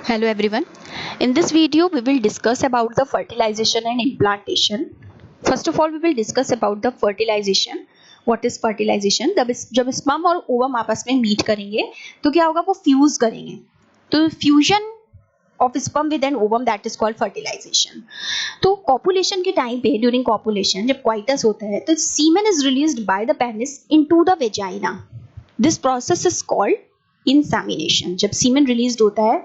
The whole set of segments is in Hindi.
Hello everyone. In this video we will discuss about the fertilization and implantation. First of all we will discuss about the fertilization. What is fertilization? जब स्पर्म और ओवम आपस में मीट करेंगे तो क्या होगा, वो फ्यूज करेंगे, तो fusion of sperm with an ovum that is called fertilization. तो कॉपुलेशन के टाइम पे, ड्यूरिंग कॉपुलेशन जब क्वाइटस होता है तो semen is released by the penis into the vagina. This process is called insemination. जब सीमेन रिलीज होता है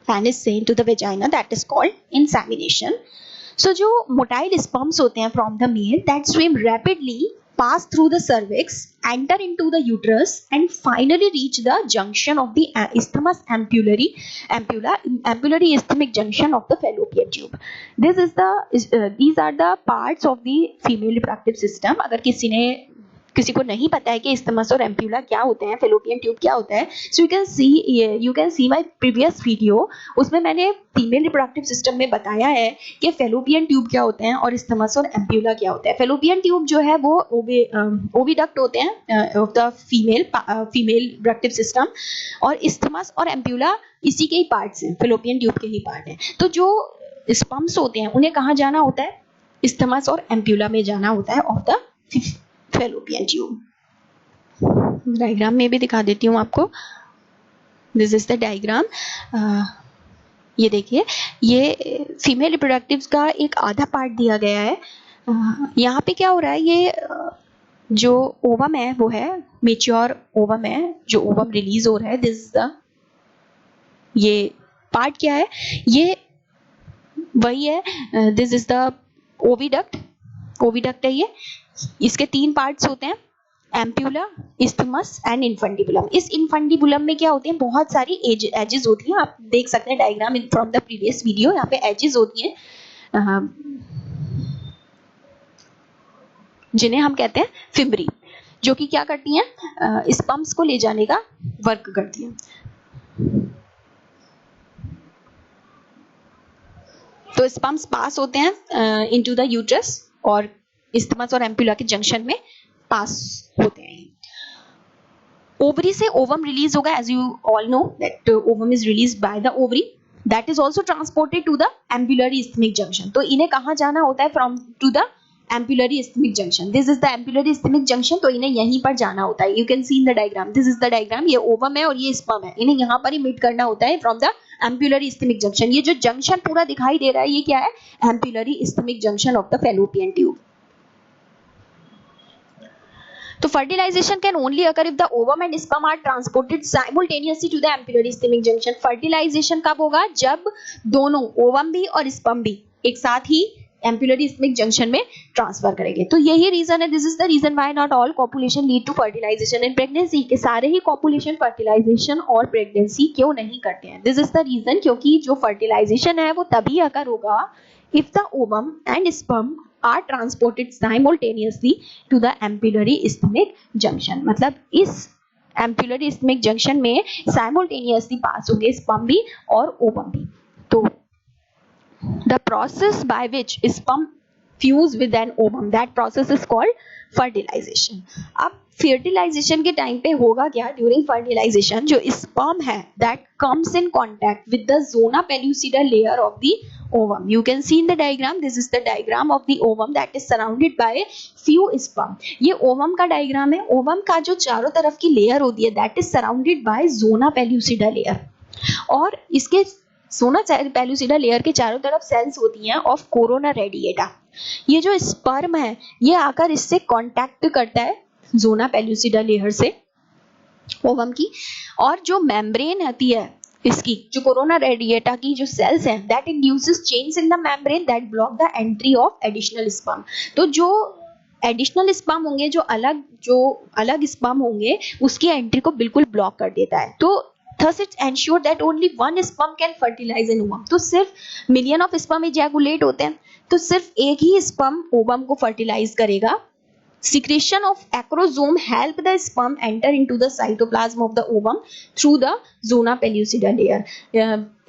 पेनिस से into the vagina, that is called insemination. So जो मोटाइल स्पर्म्स होते हैं from the male that swim rapidly pass through the cervix, enter into the uterus and finally reach the junction of the isthmus ampullary isthmic junction of the fallopian tube. These are the parts of the female reproductive system. अगर किसी को नहीं पता है कि इस्थमस और एम्प्यूला क्या होते हैं, फेलोपियन ट्यूब क्या होता है, so you can see my previous video. उसमें मैंने फीमेल रिप्रोडक्टिव सिस्टम में बताया है कि फेलोपियन ट्यूब क्या होते हैं और इस्थमस और एम्प्यूला क्या होता है. फेलोपियन ट्यूब जो है वो ओविडक्ट होते हैं of the female reproductive system, और इस्थमस और एम्प्यूला इसी के ही पार्ट्स हैं, फेलोपियन ट्यूब के ही पार्ट हैं. तो जो स्पर्म्स होते हैं उन्हें कहाँ जाना होता है? इस्थमस और एम्प्यूला में जाना होता है of the fallopian tube. Diagram में भी दिखा देती हूँ आपको. This is the diagram. ये देखिए, ये फीमेल रिप्रोडक्टिव का एक आधा पार्ट दिया गया है. यहाँ पे क्या हो रहा है, ये जो ओवम है वो है मेच्योर ओवम है, जो ओवम रिलीज हो रहा है. दिस इज द, ये पार्ट क्या है, ये वही है. दिस इज द ओविडक्ट है. ये इसके तीन पार्ट्स होते हैं, एम्प्यूला, इस्थमस एंड इन्फंडिबुलम. इस इन्फंडिबुलम में क्या होते हैं, बहुत सारी एजेस होती हैं. आप देख सकते हैं diagram from the previous video. यहाँ पे एजेस होती हैं जिन्हें हम कहते हैं फिब्री, जो कि क्या करती हैं, स्पर्म्स को ले जाने का वर्क करती हैं. तो स्पर्म्स पास होते हैं इनटू द यूट्रस और इस्थमस और एम्प्यूला के जंक्शन में पास होते हैं. ओवरी से ओवम रिलीज होगा. As you all know that ovum is released by the ovary, that is also transported to the ampullary isthmic junction. तो इन्हें कहाँ जाना होता है? From to the ampullary isthmic junction. This is the ampullary isthmic junction. तो इन्हें यहीं पर जाना होता है. You can see in the diagram. This is the diagram. ये ओवम है और ये स्पर्म है. इन्हें यहाँ पर ही मीट करना होता है from the ampullary isthmic junction. ये जो जंक्शन पूरा दिखाई दे रहा है, ये क्या है? एम्प्यूलरी isthmic junction of the fallopian tube. तो fertilization can only occur if the ovum and sperm are transported simultaneously to the ampullary ischemic junction. fertilization कब होगा? जब दोनों ओवम भी और स्पर्म भी एक साथ ही एम्पुलरी इस्थमिक जंक्शन में ट्रांसफर करेंगे. तो यही रीजन है. This is the reason why not all copulation lead to fertilization in pregnancy. के सारे ही कॉपुलेशन फर्टिलाइजेशन और प्रेगनेंसी क्यों नहीं करते हैं? दिस इज द रीजन, क्योंकि जो फर्टिलाइजेशन है वो तभी अकर होगा if the ovum and sperm are transported simultaneously to the ampullary isthmic junction. मतलब इस ampullary isthmic junction में simultaneously पास होंगे स्पर्म भी और ओवम भी. तो the process by which sperm fuse with an ovum, that process is called fertilization. अब fertilization के टाइम पे होगा क्या? ड्यूरिंग fertilization जो sperm है that comes in contact with the zona pellucida layer of the ovum. You can see in the diagram. This is the diagram of the ovum that is surrounded by few sperm. ये ovum का diagram है. ovum का जो चारों तरफ की layer होती है that is surrounded by zona pellucida layer. और इसके zona pellucida layer के चारों तरफ cells होती हैं of corona radiata. ये जो sperm है ये आकर इससे contact करता है zona pellucida layer से ovum की, और जो membrane होती है इसकी, जो कोरोना रेडिएटा की जो सेल्स हैं, that induces change in the membrane that block the entry of additional sperm. तो जो एडिशनल स्पर्म होंगे, जो अलग स्पर्म होंगे, उसकी एंट्री को बिल्कुल ब्लॉक कर देता है. तो thus it's ensured that only one sperm can fertilize an ovum. तो सिर्फ मिलियन ऑफ स्पर्म इजैकुलेट होते हैं, तो सिर्फ एक ही स्पर्म ओवम को फर्टिलाइज करेगा. Secretion of acrosome help the sperm enter into the cytoplasm of the ovum through the zona pellucida layer.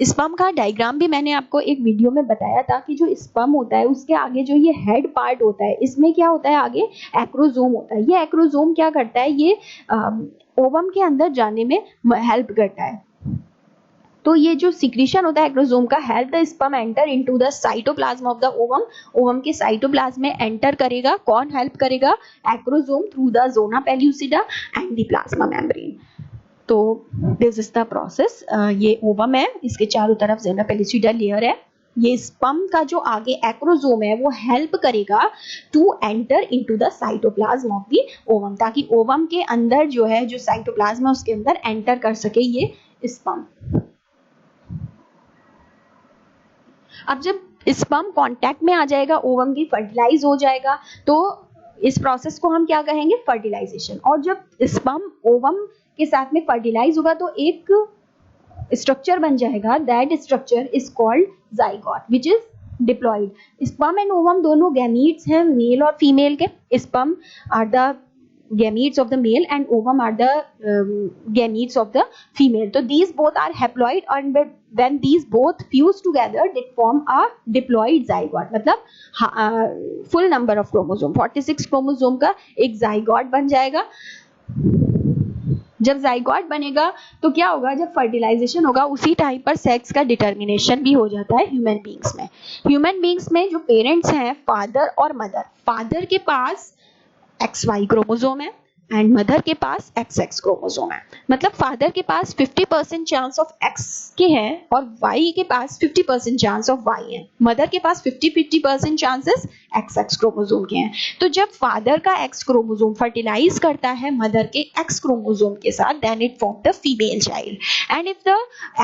Sperm का डायग्राम भी मैंने आपको एक वीडियो में बताया था कि जो स्पर्म होता है उसके आगे जो ये हेड पार्ट होता है, इसमें क्या होता है, आगे एक्रोजोम होता है. ये एक्रोजोम क्या करता है, ये ओवम के अंदर जाने में हेल्प करता है. तो तो ये जो सिक्रीशन होता है एक्रोसोम का help the sperm enter into the cytoplasm of the ovum, ovum के साइटोप्लाज्म में एंटर करेगा, कौन हेल्प करेगा, acrosome through the zona pellucida and the plasma membrane. तो दिस इज द प्रोसेस। ये ओवम है, इसके चारों तरफ जोना पेल्यूसिडा लेयर है, ये स्पर्म का जो आगे एक्रोसोम है वो हेल्प करेगा to enter into the cytoplasm of the ovum, ताकि ओवम के अंदर जो है जो साइटोप्लाज्म है उसके अंदर एंटर कर सके ये स्पर्म। अब जब स्पर्म कांटेक्ट में आ जाएगा ओवम की, फर्टिलाइज हो जाएगा, तो इस प्रोसेस को हम क्या कहेंगे, फर्टिलाइजेशन। और जब स्पर्म ओवम के साथ में फर्टिलाइज होगा तो एक स्ट्रक्चर बन जाएगा, that structure is called zygote which is diploid. Sperm and ovum दोनों गैमीट्स हैं, मेल और फीमेल के। Sperm are the gametes of the male and ovum are the gametes of the female. So these both are haploid and when these both fuse together they form a diploid zygote. मतलब full number of chromosome 46 chromosome का एक zygote बन जाएगा। जब जाइगोट बनेगा तो क्या होगा, जब फर्टिलाइजेशन होगा उसी टाइम पर सेक्स का डिटर्मिनेशन भी हो जाता है ह्यूमन बींग्स में। ह्यूमन बींग्स में जो पेरेंट्स हैं फादर और मदर, फादर के पास XY क्रोमोसोम है एंड मदर के पास XX क्रोमोसोम है। मतलब फादर के पास 50% चांस ऑफ X के हैं और Y के पास 50% चांस ऑफ Y है। मदर के पास 50% चांसेस XX क्रोमोसोम के हैं। तो जब फादर का X क्रोमोसोम फर्टिलाइज करता है मदर के X क्रोमोसोम के साथ, then it form the female child. And if the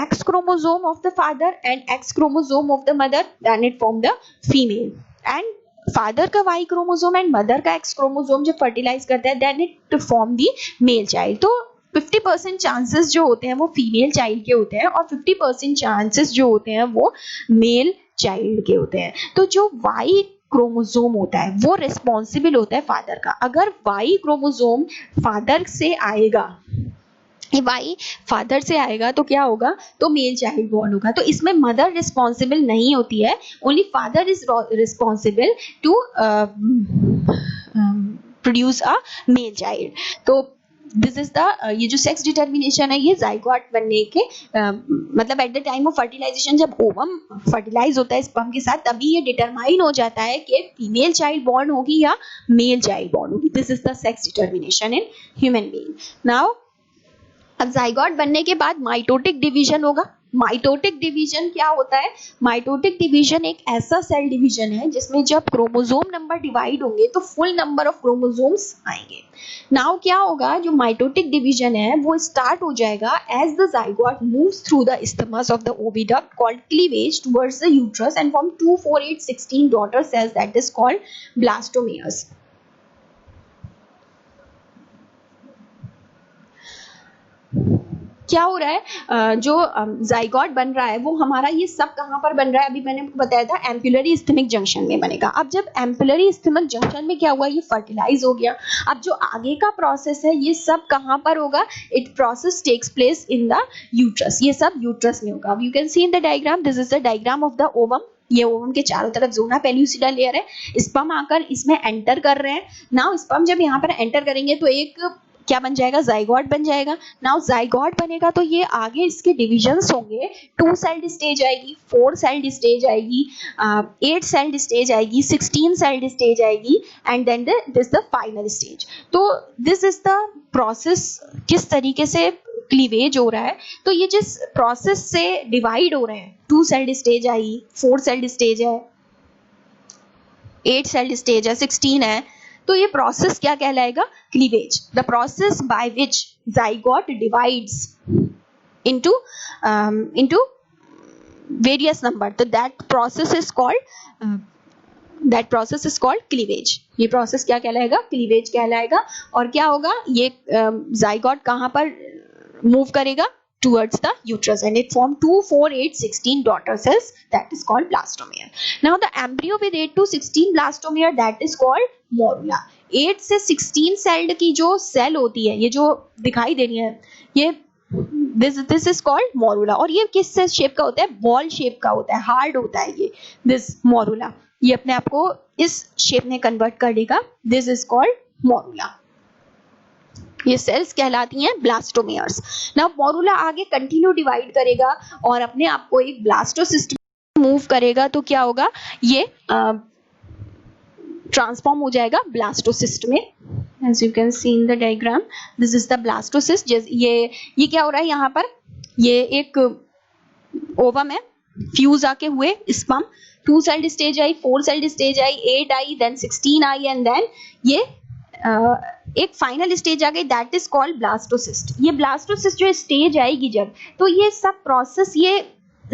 X chromosome of the father and X chromosome of the mother, then it form the female. And father का Y क्रोमोसोम एंड मदर का X क्रोमोसोम जब फर्टिलाइज करता है, then it form the male child. तो 50% चांसेस जो होते हैं वो फीमेल चाइल्ड के होते हैं और 50% चांसेस जो होते हैं वो मेल चाइल्ड के होते हैं। तो जो Y क्रोमोसोम होता है वो रिस्पॉन्सिबल होता है फादर का। अगर Y क्रोमोसोम फादर से आएगा, Y फादर से आएगा तो क्या होगा, तो मेल चाइल्ड बॉर्न होगा। तो इसमें मदर रिस्पॉन्सिबल नहीं होती है, only father is responsible to produce a male child. तो दिस इज द ये जो सेक्स डिटर्मिनेशन है ये जाइगोट बनने के मतलब at the time of fertilization, जब ओवम फर्टिलाइज होता है स्पर्म के साथ, तभी ये डिटरमाइन हो जाता है कि फीमेल चाइल्ड बॉर्न होगी या मेल चाइल्ड बॉर्न होगी। This is the sex determination in human being. Now अब जाइगोट बनने के बाद माइटोटिक डिवीजन होगा। माइटोटिक डिवीजन क्या होता है, माइटोटिक डिवीजन एक ऐसा सेल डिवीजन है जिसमें जब क्रोमोसोम नंबर डिवाइड होंगे तो फुल नंबर ऑफ क्रोमोसोम्स आएंगे। नाउ क्या होगा, जो माइटोटिक डिवीजन है वो स्टार्ट हो जाएगा as the zygote moves through the isthmus of the oviduct called cleavage towards the uterus and form 2, 4, 8, 16 daughter cells that is called blastomeres. क्या हो रहा है, जो जाइगोट बन रहा है वो हमारा ये सब कहाँ पर बन रहा है, अभी मैंने आपको बताया था एम्पुलरी स्टमक जंक्शन में बनेगा। अब जब एम्पुलरी स्टमक जंक्शन में क्या हुआ, ये फर्टिलाइज हो गया। अब जो आगे का प्रोसेस है ये सब कहाँ पर होगा, it process takes place in the uterus. ये सब यूट्रस में होगा। You can see in the diagram, this is the diagram of the ovum. ये ओवम के चारों तरफ जोना पेल्यूसिडा लेयर है, स्पर्म आकर इसमें एंटर कर रहे हैं। नाउ स्पर्म जब यहाँ पर एंटर करेंगे तो एक क्या बन जाएगा, जाइगोट बन जाएगा। नाउ जाइगोट बनेगा तो ये आगे इसके डिविजन्स होंगे, 2 सेल्ड स्टेज आएगी, 4 सेल्ड स्टेज आएगी, 8 सेल्ड स्टेज आएगी, 16 सेल्ड स्टेज आएगी and then this the final stage. तो दिस इज द प्रोसेस, किस तरीके से क्लीवेज हो रहा है। तो ये जिस प्रोसेस से डिवाइड हो रहे हैं, 2 सेल्ड स्टेज आई, 4 सेल्ड स्टेज है, 8 सेल्ड स्टेज है, 16 है, तो ये प्रोसेस क्या कहलाएगा, cleavage. The process by which zygote divides into various number, तो that process is called cleavage. ये प्रोसेस क्या कहलाएगा, क्लीवेज कहलाएगा। और क्या होगा, ये जाइगोट कहाँ पर मूव करेगा, towards the uterus and it form 2, 4, 8, 16 daughter cells that is called blastomere. Now the embryo with 8 to 16 blastomere that is called morula. 8 से 16 celled की जो सेल होती है, ये जो दिखाई दे रही है, ये this is called morula। और ये किस शेप का होता है, बॉल शेप का होता है, हार्ड होता है ये this morula। ये अपने आप को इस शेप में कन्वर्ट कर देगा, this is called morula। ये सेल्स कहलाती हैं ब्लास्टोमेयर्स। नाउ मोरुला आगे कंटिन्यू डिवाइड करेगा और अपने आप को एक ब्लास्टोसिस्ट मूव करेगा, तो क्या होगा, ये ट्रांसफॉर्म हो जाएगा ब्लास्टोसिस्ट में। As you can see in the diagram, this is the blastocyst. ये क्या हो रहा है यहाँ पर, ये एक ओवम है, फ्यूज आके हुए स्पर्म, 2 सेल्ड स्टेज आई, 4 सेल्ड स्टेज आई, 8 आई, देन 16 आई, एंड देन ये एक फाइनल स्टेज आ गई, दैट इज कॉल्ड ब्लास्टोसिस्ट। ये ब्लास्टोसिस्ट जो स्टेज आएगी जब, तो ये सब प्रोसेस ये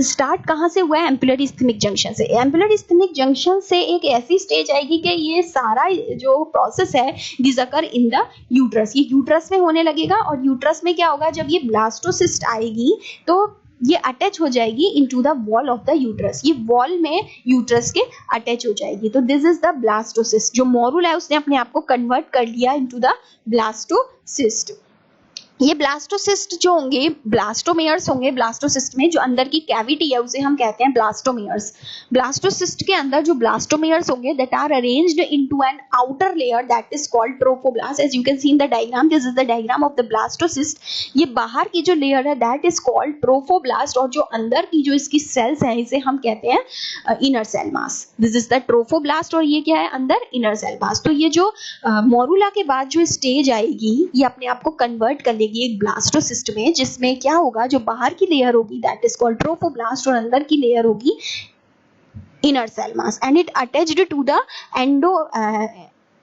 स्टार्ट कहाँ से हुआ है, एम्पुलरी इस्थेमिक जंक्शन से। एम्पुलरी इस्थेमिक जंक्शन से एक ऐसी स्टेज आएगी कि ये सारा जो प्रोसेस है this occur in the uterus, ये यूट्रस में होने लगेगा। और यूट्रस में क्या होगा, जब ये ब्लास्टोसिस्ट आएगी तो ये अटैच हो जाएगी into the wall of the uterus, ये वॉल में यूट्रस के अटैच हो जाएगी। तो दिस इज द ब्लास्टोसिस्ट। जो मोरुला है उसने अपने आप को कन्वर्ट कर लिया इनटू द ब्लास्टोसिस्ट। ये ब्लास्टोसिस्ट जो होंगे, ब्लास्टोमेयर्स होंगे ब्लास्टोसिस्ट में, जो अंदर की कैविटी है उसे हम कहते हैं ब्लास्टोमेयर्स। ब्लास्टोसिस्ट के अंदर जो ब्लास्टोमेयर्स होंगे that are arranged into an outer layer that is called trophoblast. As you can see in the diagram, this is the diagram of the blastocyst. ये बाहर की जो लेयर है दैट इज कॉल्ड ट्रोफोब्लास्ट, और जो अंदर की जो इसकी सेल्स हैं इसे हम कहते हैं inner cell mass. This is the trophoblast, और ये क्या है अंदर, इनर सेल मास। तो ये जो मोरुला के बाद जो स्टेज आएगी ये अपने आप को कन्वर्ट कर लेगी एक ब्लास्टोसिस्ट में, जिसमें क्या होगा, जो बाहर की लेयर होगी दैट इज कॉल्ड ट्रोफोब्लास्ट और अंदर की लेयर होगी inner cell mass, and it attached to the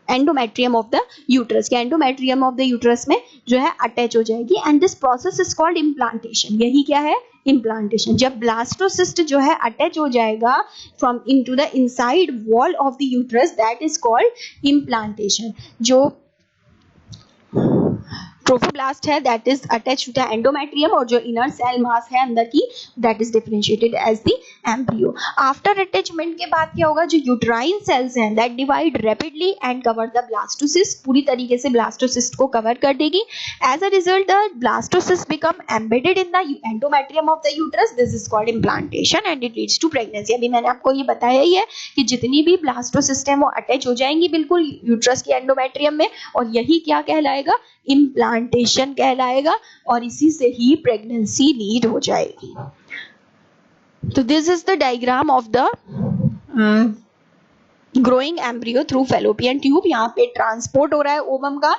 endometrium of the uterus, के एंडोमेट्रियम ऑफ द यूट्रस में जो है अटैच हो जाएगी। And this process is called implantation. यही क्या है, इम्प्लांटेशन। जब ब्लास्टोसिस्ट जो है अटैच हो जाएगा from into the inside wall of the uterus, that is called implantation. जो ट्रोफोब्लास्ट है that is attached to the endometrium, और जो इनर सेल मास है अंदर की that is differentiated as the embryo. After attachment के बाद क्या होगा, जो यूट्राइन सेल्स हैं that divide rapidly and cover the blastocyst, पूरी तरीके से ब्लास्टोसिस्ट को कवर कर देगी। As a result the blastocyst become embedded in the endometrium of the uterus, this is called implantation and it leads to pregnancy. अभी मैंने आपको ये बताया ही है कि जितनी भी ब्लास्टोसिस्ट हैं वो अटैच हो जाएंगी बिल्कुल यूट्रस के एंडोमेट्रियम में, और यही क्या कहलाएगा, इम्प्लांटेशन कहलाएगा, और इसी से ही प्रेगनेंसी लीड हो जाएगी। तो this is the diagram of the growing embryo through fallopian tube. यहाँ पे ट्रांसपोर्ट हो रहा है ओवम का,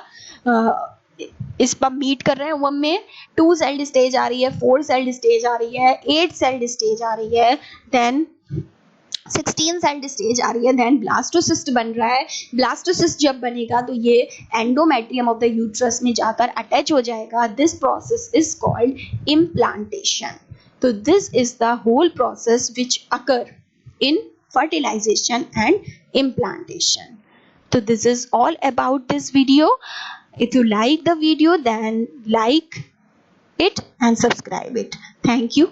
इस पर मीट कर रहे हैं ओवम में। 2 सेल्ड स्टेज आ रही है, 4 सेल्ड स्टेज आ रही है, 8 सेल्ड स्टेज आ रही है, देन 16 सेल्ड स्टेज आ रही है, देन ब्लास्टोसिस्ट बन रहा है। ब्लास्टोसिस्ट जब बनेगा तो ये एंडोमेट्रियम ऑफ द यूट्रस में जाकर अटैच हो जाएगा। This process is called implantation. तो this is the whole process which occur in fertilization and implantation. So this is all about this video. If you like the video, then like it and subscribe it. Thank you.